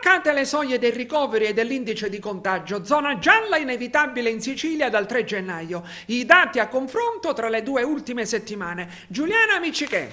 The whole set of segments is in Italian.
Varcate le soglie dei ricoveri e dell'indice di contagio, zona gialla inevitabile in Sicilia dal 3 gennaio. I dati a confronto tra le due ultime settimane. Giuliana Miccichè.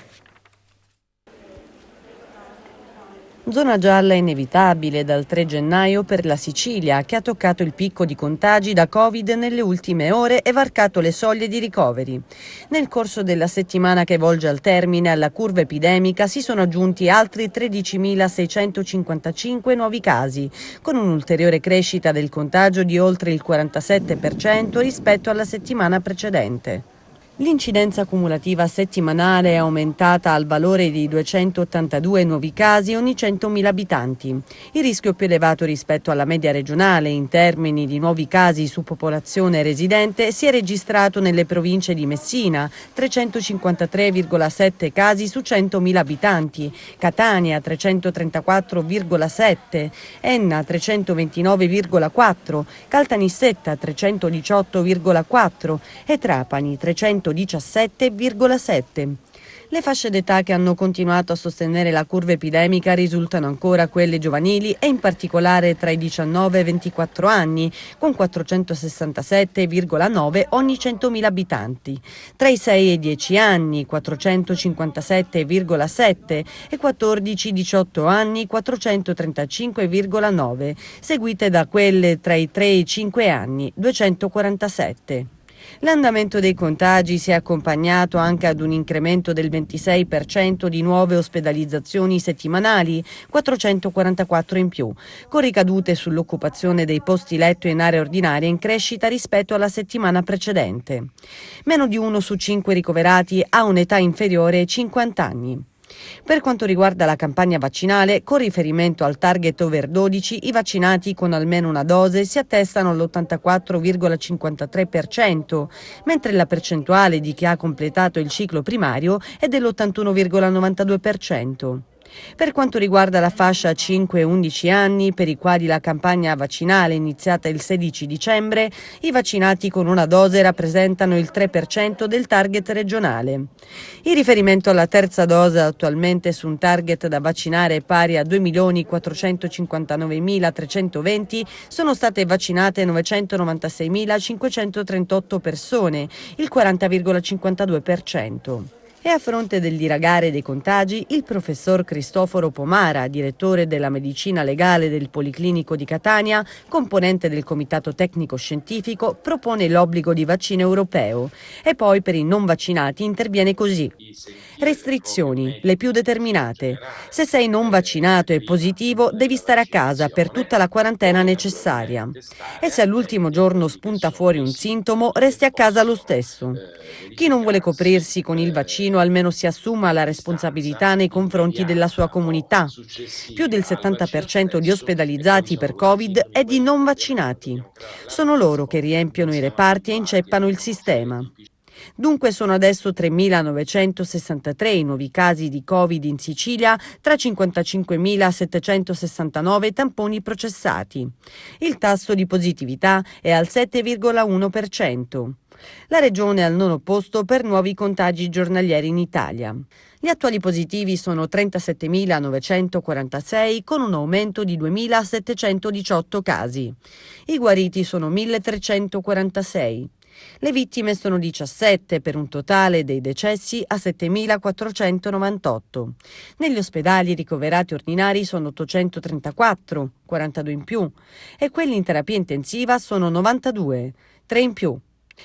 Zona gialla inevitabile dal 3 gennaio per la Sicilia, che ha toccato il picco di contagi da Covid nelle ultime ore e varcato le soglie di ricoveri. Nel corso della settimana che volge al termine, alla curva epidemica si sono aggiunti altri 13.655 nuovi casi, con un'ulteriore crescita del contagio di oltre il 47% rispetto alla settimana precedente. L'incidenza cumulativa settimanale è aumentata al valore di 282 nuovi casi ogni 100.000 abitanti. Il rischio più elevato rispetto alla media regionale in termini di nuovi casi su popolazione residente si è registrato nelle province di Messina, 353,7 casi su 100.000 abitanti, Catania 334,7, Enna 329,4, Caltanissetta 318,4 e Trapani 317,7. Le fasce d'età che hanno continuato a sostenere la curva epidemica risultano ancora quelle giovanili e in particolare tra i 19 e i 24 anni, con 467,9 ogni 100.000 abitanti, tra i 6 e i 10 anni, 457,7 e 14-18 anni, 435,9, seguite da quelle tra i 3 e i 5 anni, 247. L'andamento dei contagi si è accompagnato anche ad un incremento del 26% di nuove ospedalizzazioni settimanali, 444 in più, con ricadute sull'occupazione dei posti letto in area ordinaria in crescita rispetto alla settimana precedente. Meno di 1 su 5 ricoverati ha un'età inferiore ai 50 anni. Per quanto riguarda la campagna vaccinale, con riferimento al target over 12, i vaccinati con almeno una dose si attestano all'84,53%, mentre la percentuale di chi ha completato il ciclo primario è dell'81,92%. Per quanto riguarda la fascia 5-11 anni, per i quali la campagna vaccinale è iniziata il 16 dicembre, i vaccinati con una dose rappresentano il 3% del target regionale. In riferimento alla terza dose, attualmente su un target da vaccinare pari a 2.459.320, sono state vaccinate 996.538 persone, il 40,52%. E a fronte del dilagare dei contagi, il professor Cristoforo Pomara, direttore della medicina legale del Policlinico di Catania, componente del comitato tecnico scientifico, propone l'obbligo di vaccino europeo e poi per i non vaccinati interviene così. Restrizioni, le più determinate. Se sei non vaccinato e positivo, devi stare a casa per tutta la quarantena necessaria. E se all'ultimo giorno spunta fuori un sintomo, resti a casa lo stesso. Chi non vuole coprirsi con il vaccino almeno si assuma la responsabilità nei confronti della sua comunità. Più del 70% di ospedalizzati per Covid è di non vaccinati. Sono loro che riempiono i reparti e inceppano il sistema. Dunque sono adesso 3.963 i nuovi casi di Covid in Sicilia, tra 55.769 tamponi processati. Il tasso di positività è al 7,1%. La regione è al 9° posto per nuovi contagi giornalieri in Italia. Gli attuali positivi sono 37.946 con un aumento di 2.718 casi. I guariti sono 1.346. Le vittime sono 17 per un totale dei decessi a 7.498. Negli ospedali ricoverati ordinari sono 834, 42 in più, e quelli in terapia intensiva sono 92, 3 in più.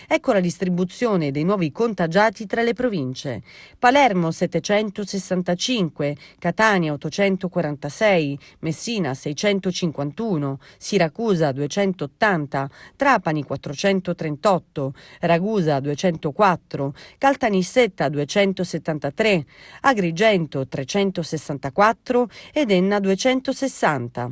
Ecco la distribuzione dei nuovi contagiati tra le province. Palermo 765, Catania 846, Messina 651, Siracusa 280, Trapani 438, Ragusa 204, Caltanissetta 273, Agrigento 364 ed Enna 260.